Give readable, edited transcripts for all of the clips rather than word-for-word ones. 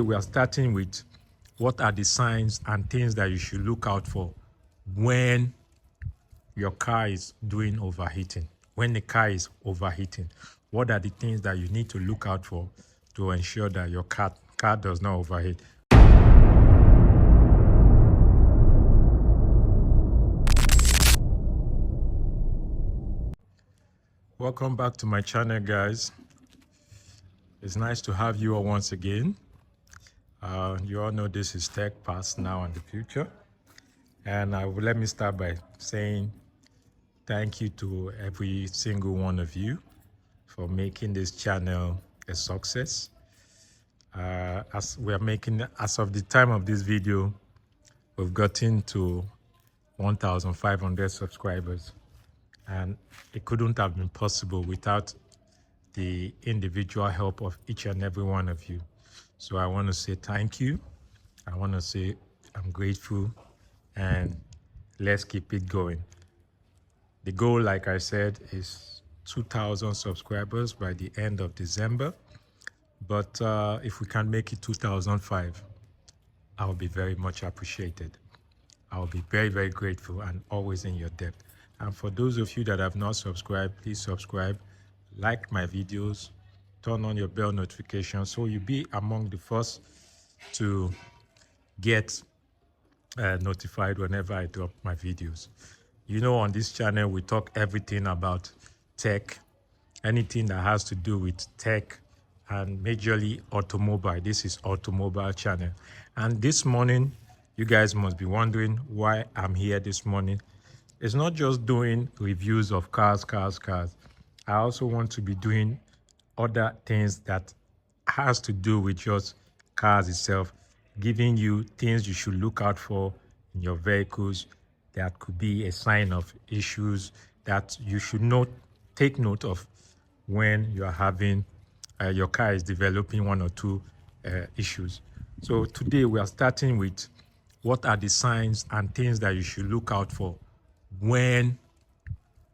we are starting with what are the signs and things that you should look out for when your car is doing overheating. When the car is overheating, what are the things that you need to look out for to ensure that your car does not overheat? Welcome back to my channel, guys. It's nice to have you all once again. You all know this is Tech Past, Now, and the Future. And let me start by saying thank you to every single one of you for making this channel a success. As of the time of this video, we've gotten to 1,500 subscribers. And it couldn't have been possible without the individual help of each and every one of you. So I want to say thank you. I want to say I'm grateful, and let's keep it going. The goal, like I said, is 2,000 subscribers by the end of December. But if we can make it 2005, I'll be very much appreciated. I'll be very, very grateful and always in your debt. And for those of you that have not subscribed, please subscribe, like my videos, turn on your bell notification so you'll be among the first to get notified whenever I drop my videos. You know, on this channel, we talk everything about tech, anything that has to do with tech, and majorly automobile. This is automobile channel. And this morning, you guys must be wondering why I'm here this morning. It's not just doing reviews of cars. I also want to be doing other things that has to do with just cars itself, giving you things you should look out for in your vehicles that could be a sign of issues that you should take note of when you are having your car is developing one or two issues. So today we are starting with what are the signs and things that you should look out for when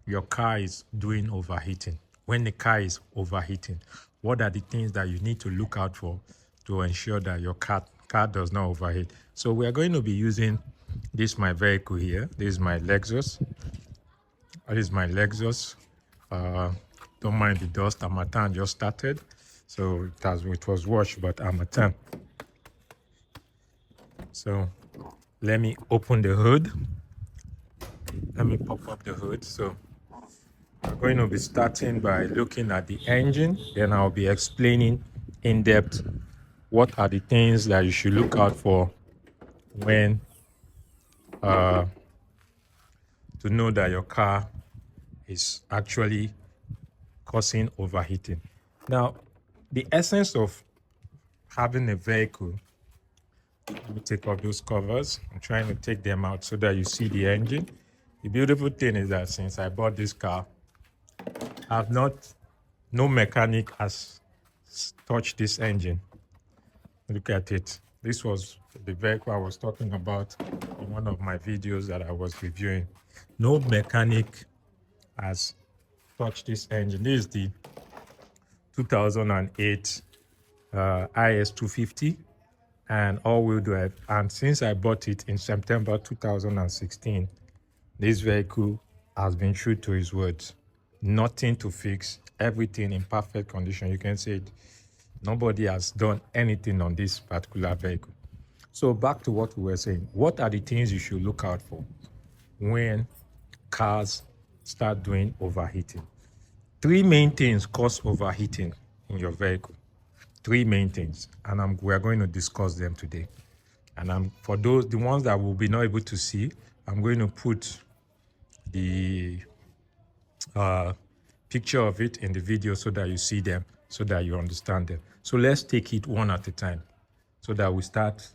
your car is doing overheating. When the car is overheating, what are the things that you need to look out for to ensure that your car does not overheat? So we are going to be using my vehicle here. This is my Lexus. Don't mind the dust. Harmattan just started, so it was washed, but Harmattan. So let me open the hood. Let me pop up the hood. So we're going to be starting by looking at the engine. Then I'll be explaining in depth what are the things that you should look out for when to know that your car is actually causing overheating. Now, the essence of having a vehicle, let me take off those covers. I'm trying to take them out so that you see the engine. The beautiful thing is that since I bought this car, no mechanic has touched this engine. Look at it. This was the vehicle I was talking about in one of my videos that I was reviewing. No mechanic has touched this engine. This is the 2008 IS250 and all-wheel drive. And since I bought it in September 2016, this vehicle has been true to his words. Nothing to fix, everything in perfect condition. You can see it. Nobody has done anything on this particular vehicle. So back to what we were saying. What are the things you should look out for when cars start doing overheating? Three main things cause overheating in your vehicle. Three main things, and we are going to discuss them today. And for the ones that will be not able to see, I'm going to put the picture of it in the video so that you see them, so that you understand them. So let's take it one at a time so that we start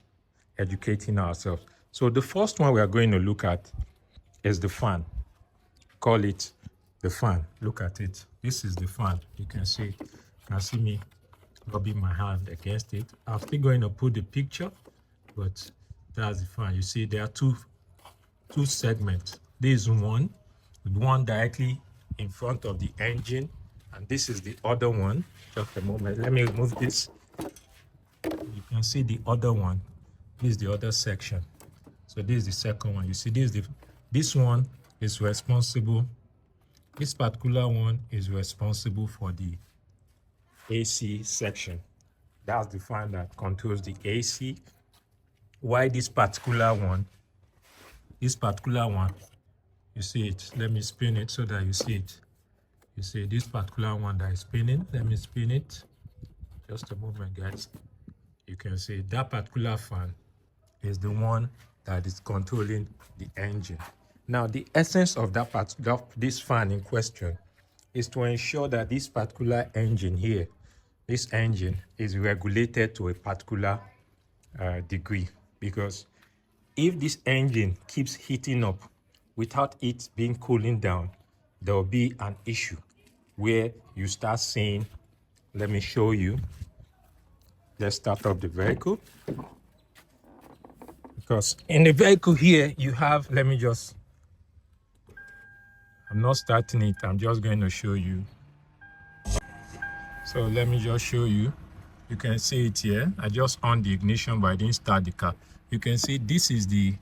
educating ourselves. So the first one we are going to look at is the fan. Call it the fan. Look at it. This is the fan. You can see me rubbing my hand against it. I'm still going to put the picture, but that's the fan. You see there are two segments. This is one directly in front of the engine, and this is the other one. Just a moment, let me remove this. You can see the other one. This is the other section. So this is the second one. You see, this one is responsible. This particular one is responsible for the AC section. That's the fan that controls the AC. Why this particular one, you see it. Let me spin it so that you see it. You see this particular one that is spinning. Let me spin it. Just a moment, guys. You can see that particular fan is the one that is controlling the engine. Now, the essence of this fan in question is to ensure that this particular engine here, this engine is regulated to a particular degree, because if this engine keeps heating up without it being cooling down, there will be an issue where you start seeing, let me show you. Let's start up the vehicle. Because in the vehicle here, you have, I'm not starting it, I'm just going to show you. So let me just show you. You can see it here. I just on the ignition, but I didn't start the car. You can see this is the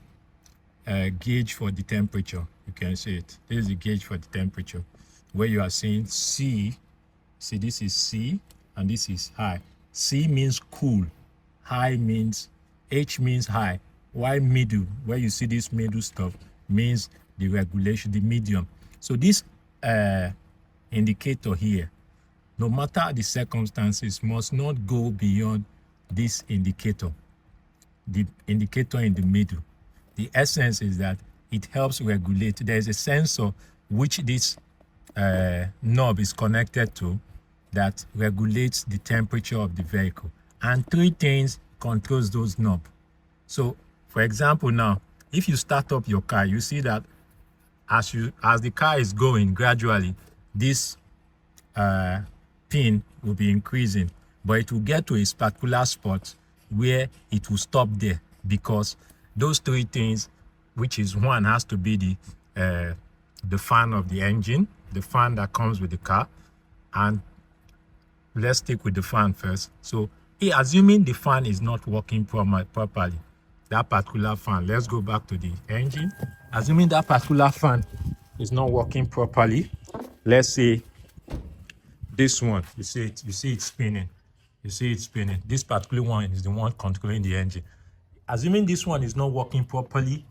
gauge for the temperature. You can see it. This is the gauge for the temperature, where you are seeing C. See, this is C, and this is high. C means cool. H means high. While middle, where you see this middle stuff, means the regulation, the medium. So this indicator here, no matter the circumstances, must not go beyond this indicator, the indicator in the middle. The essence is that it helps regulate. There is a sensor which this knob is connected to that regulates the temperature of the vehicle. And three things controls those knobs. So, for example, now, if you start up your car, you see that as the car is going gradually, this pin will be increasing, but it will get to a particular spot where it will stop there, because those three things, which is one, has to be the fan of the engine, the fan that comes with the car. And let's stick with the fan first. So assuming the fan is not working properly, that particular fan, let's go back to the engine. Assuming that particular fan is not working properly, let's say this one, you see it spinning. You see it spinning. This particular one is the one controlling the engine. Assuming this one is not working properly,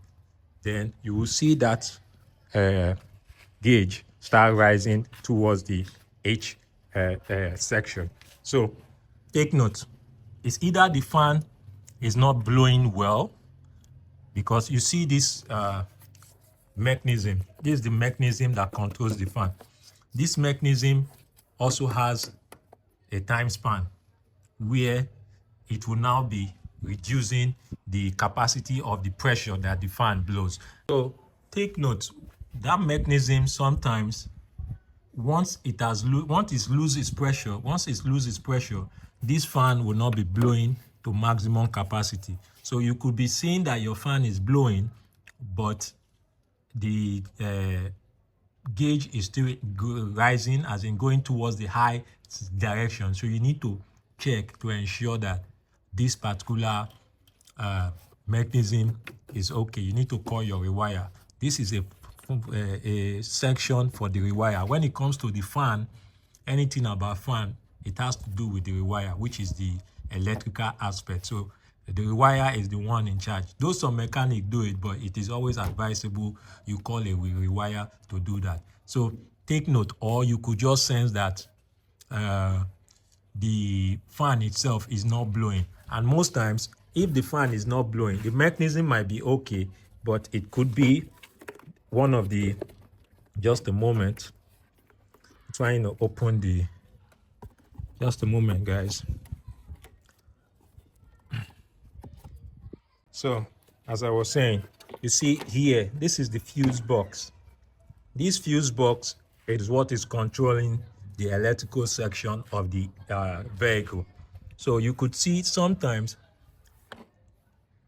then you will see that gauge start rising towards the H section. So take note, it's either the fan is not blowing well, because you see this mechanism. This is the mechanism that controls the fan. This mechanism also has a time span where it will now be reducing the capacity of the pressure that the fan blows. So take note, that mechanism sometimes, once it loses pressure, this fan will not be blowing to maximum capacity. So you could be seeing that your fan is blowing, but the gauge is still rising, as in going towards the high direction. So you need to check to ensure that this particular mechanism is okay. You need to call your rewire. This is a section for the rewire. When it comes to the fan, anything about fan, it has to do with the rewire, which is the electrical aspect. So the rewire is the one in charge. Though some mechanics do it, but it is always advisable you call a rewire to do that. So take note, or you could just sense that the fan itself is not blowing. And most times, if the fan is not blowing, the mechanism might be okay, but it could be one of the, just a moment, trying to open the, just a moment, guys. So, as I was saying, you see here, this is the fuse box. This fuse box is what is controlling the electrical section of the vehicle. So you could see sometimes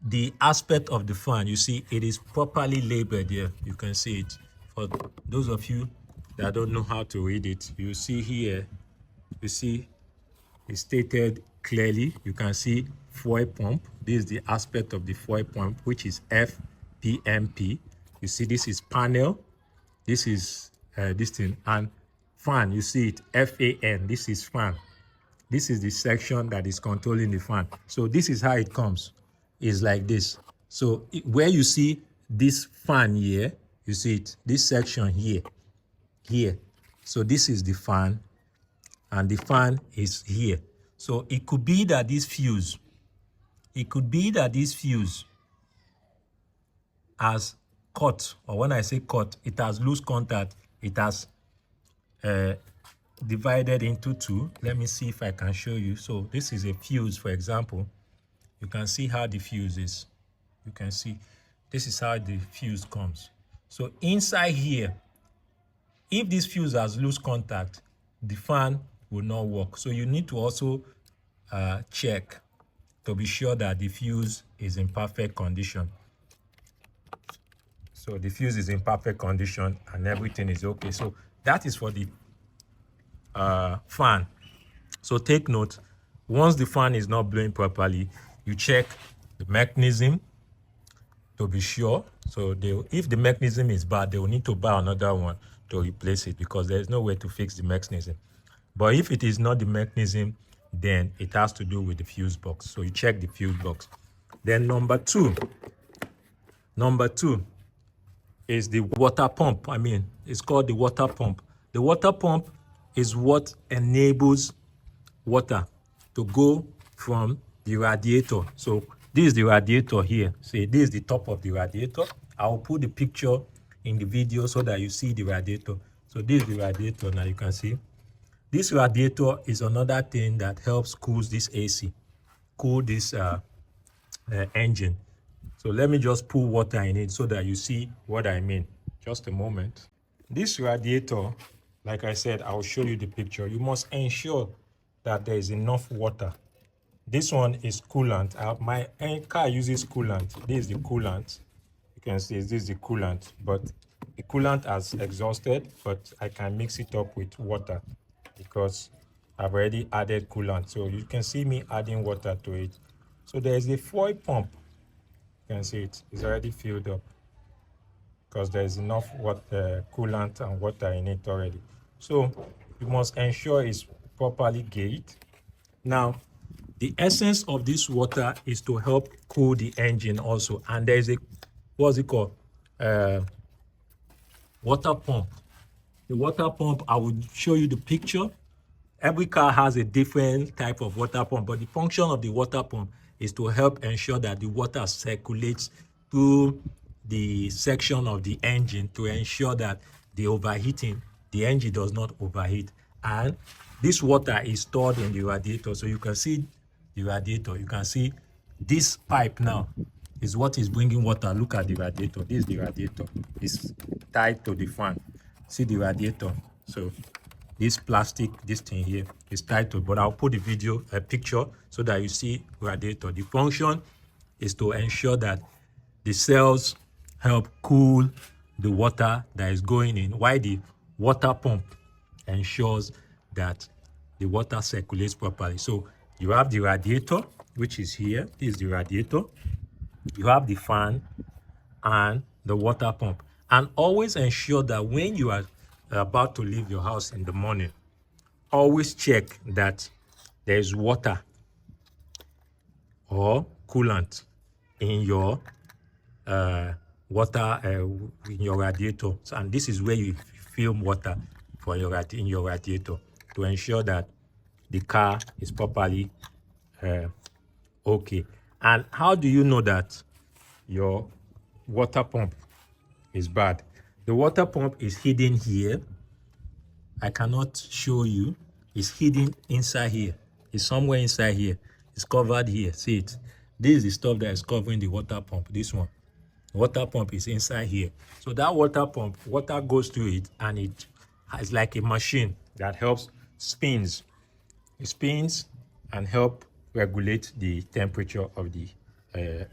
the aspect of the fan, you see it is properly labeled here. You can see it. For those of you that don't know how to read it, you see here, you see it's stated clearly. You can see fuel pump. This is the aspect of the fuel pump, which is FPMP. You see, this is panel. This is this thing, and fan. You see it, FAN. This is fan. This is the section that is controlling the fan. So this is how it comes. It's like this. So where you see this fan here, you see it, this section here. So this is the fan, and the fan is here. So it could be that this fuse, has cut, or when I say cut, it has loose contact. It has divided into two. Let me see if I can show you. So this is a fuse, for example. You can see how the fuse is. You can see this is how the fuse comes. So inside here, if this fuse has loose contact, the fan will not work. So you need to also check to be sure that the fuse is in perfect condition. So the fuse is in perfect condition and everything is okay. So that is for the fan. So take note, once the fan is not blowing properly, you check the mechanism to be sure. So if the mechanism is bad, they will need to buy another one to replace it, because there is no way to fix the mechanism. But if it is not the mechanism, then it has to do with the fuse box. So you check the fuse box. Then number two is the water pump. It's called the water pump. The water pump is what enables water to go from the radiator. So this is the radiator here. See, this is the top of the radiator. I'll put the picture in the video so that you see the radiator. So this is the radiator. Now you can see this radiator is another thing that helps cool this AC, cool this engine. So let me just put water in it so that you see what I mean. Just a moment. This radiator, like I said, I'll show you the picture. You must ensure that there is enough water. This one is coolant. My car uses coolant. This is the coolant. You can see this is the coolant, but the coolant has exhausted, but I can mix it up with water because I've already added coolant. So you can see me adding water to it. So there is a fuel pump. You can see it's already filled up because there is enough water, coolant and water in it already. So you must ensure it's properly gauged. Now, the essence of this water is to help cool the engine also. And there is a, what's it called? Water pump. The water pump, I will show you the picture. Every car has a different type of water pump, but the function of the water pump is to help ensure that the water circulates through the section of the engine to ensure that the engine does not overheat. And this water is stored in the radiator. So you can see the radiator. You can see this pipe now is what is bringing water. Look at the radiator. This is the radiator. It's tied to the fan. See the radiator. So this plastic, this thing here is tied to, but I'll put a picture so that you see radiator. The function is to ensure that the cells help cool the water that is going in, while the water pump ensures that the water circulates properly. So you have the radiator, which is here. This is the radiator. You have the fan and the water pump. And always ensure that when you are about to leave your house in the morning, always check that there is water or coolant in your in your radiator. So, and this is where you fill water for in your radiator to ensure that the car is properly okay. And how do you know that your water pump is bad? The water pump is hidden here. I cannot show you. It's hidden inside here. It's somewhere inside here. It's covered here. See it? This is the stuff that is covering the water pump. This one. The water pump is inside here. So that water pump, water goes through it, and it has like a machine that helps spins. It spins and help regulate the temperature of the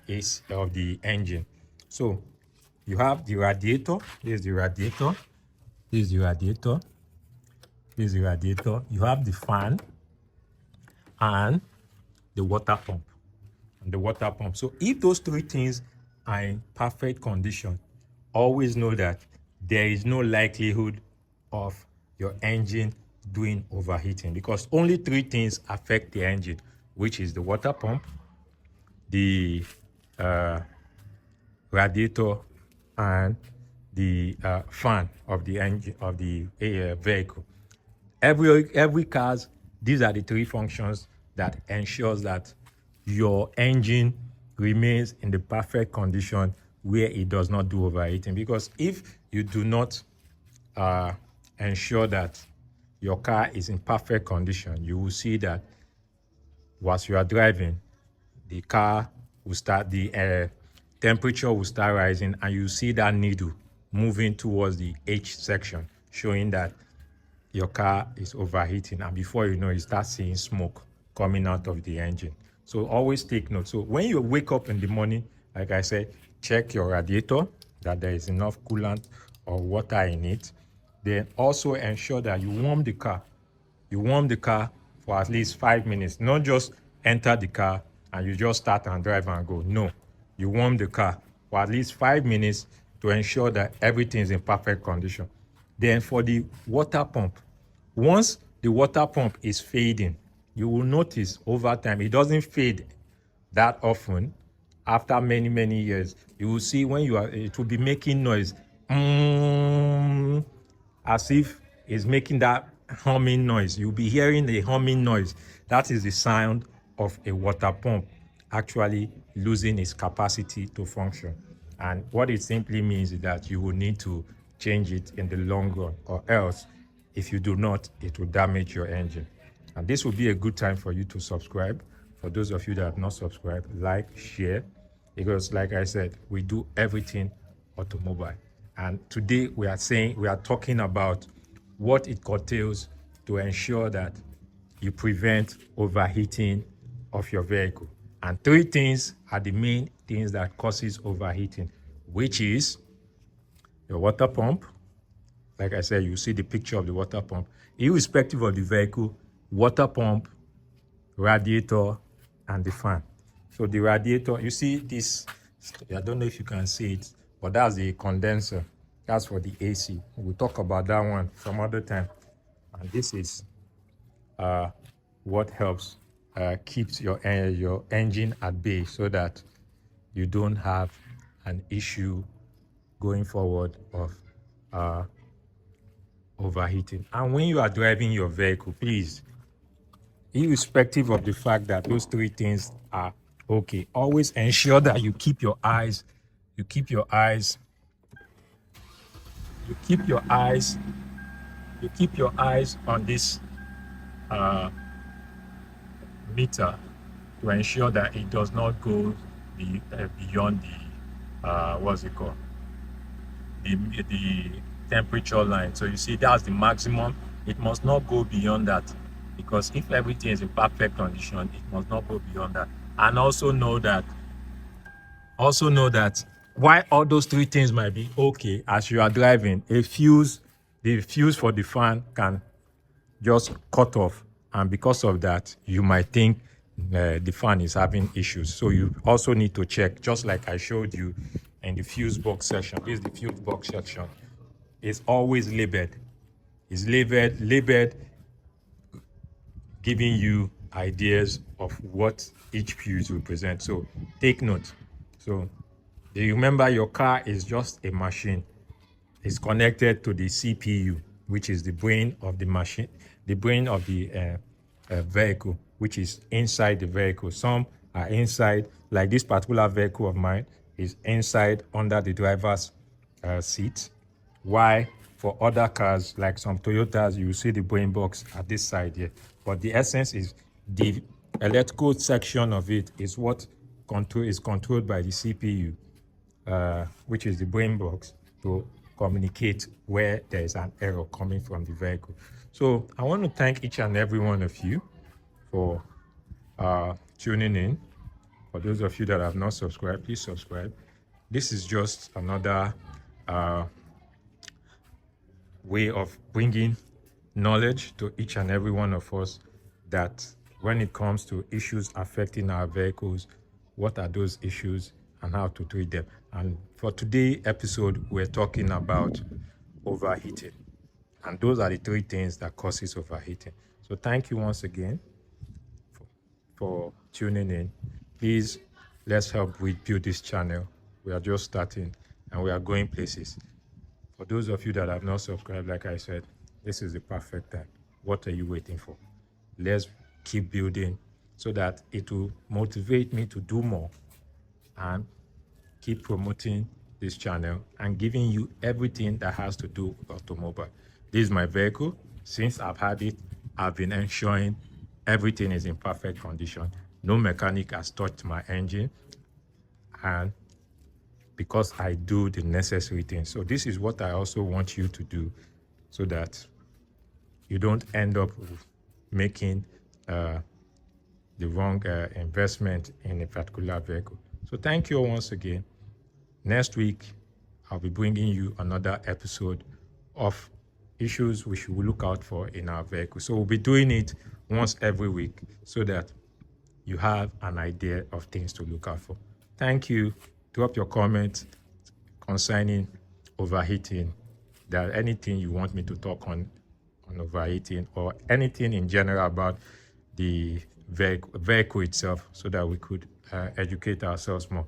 AC of the engine. So you have the radiator. This is the radiator. This is the radiator. This is the radiator. You have the fan and the water pump. and the water pump. So if those three things are in perfect condition, always know that there is no likelihood of your engine doing overheating, because only three things affect the engine, which is the water pump, the radiator, and the fan of the engine of the vehicle. Every cars, these are the three functions that ensures that your engine remains in the perfect condition where it does not do overheating. Because if you do not uh, ensure that your car is in perfect condition, you will see that whilst you are driving, the car will start, the temperature will start rising, and you see that needle moving towards the H section, showing that your car is overheating. And before you know, you start seeing smoke coming out of the engine. So always take note. So when you wake up in the morning, like I said, check your radiator, that there is enough coolant or water in it. Then also ensure that you warm the car. You warm the car for at least 5 minutes. Not just enter the car and you just start and drive and go. No, you warm the car for at least 5 minutes to ensure that everything is in perfect condition. Then for the water pump, once the water pump is fading, you will notice over time it doesn't fade that often. After many years, you will see when you are, it will be making noise, as if it's making that humming noise. You'll be hearing a humming noise. That is the sound of a water pump actually losing its capacity to function. And what it simply means is that you will need to change it in the long run, or else if you do not, it will damage your engine. And this will be a good time for you to subscribe. For those of you that have not subscribed, like, share, because like I said, we do everything automobile. And today we are talking about what it curtails to ensure that you prevent overheating of your vehicle. And three things are the main things that causes overheating, which is your water pump. Like I said, you see the picture of the water pump. Irrespective of the vehicle, water pump, radiator, and the fan. So the radiator, you see this, I don't know if you can see it, but that's the condenser. That's for the AC. We'll talk about that one some other time. And this is what helps keeps your engine at bay, so that you don't have an issue going forward of overheating. And when you are driving your vehicle, please, irrespective of the fact that those three things are okay, always ensure that you keep your eyes on this meter, to ensure that it does not go beyond the what's it called, the temperature line. So you see, that's the maximum. It must not go beyond that, because if everything is in perfect condition, it must not go beyond that. And also know that while all those three things might be okay as you are driving, the fuse for the fan can just cut off, and because of that you might think the fan is having issues. So you also need to check, just like I showed you in the fuse box section. This is the fuse box section. It's always labeled. It's labeled, giving you ideas of what each fuse represents. So take note. So remember, your car is just a machine. It's connected to the CPU, which is the brain of the machine, the brain of the vehicle, which is inside the vehicle. Some are inside, like this particular vehicle of mine is inside under the driver's seat. Why for other cars, like some Toyotas, you see the brain box at this side here. But the essence is the electrical section of it is what is controlled by the CPU, which is the brain box, to communicate where there is an error coming from the vehicle. So I want to thank each and every one of you for tuning in. For those of you that have not subscribed, please subscribe. This is just another way of bringing knowledge to each and every one of us, that when it comes to issues affecting our vehicles, what are those issues and how to treat them. And for today's episode, we're talking about overheating. And those are the three things that causes overheating. So thank you once again for tuning in. Please, let's help we build this channel. We are just starting and we are going places. For those of you that have not subscribed, like I said, this is the perfect time. What are you waiting for? Let's keep building so that it will motivate me to do more and keep promoting this channel and giving you everything that has to do with automobile. This is my vehicle. Since I've had it, I've been ensuring everything is in perfect condition. No mechanic has touched my engine, and because I do the necessary things. So this is what I also want you to do so that you don't end up making the wrong investment in a particular vehicle. So thank you once again. Next week, I'll be bringing you another episode of issues we should look out for in our vehicle. So we'll be doing it once every week so that you have an idea of things to look out for. Thank you. Drop your comments concerning overheating. There anything you want me to talk on overheating or anything in general about the vehicle itself so that we could educate ourselves more.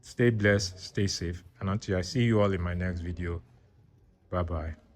Stay blessed, stay safe, and until I see you all in my next video, bye-bye.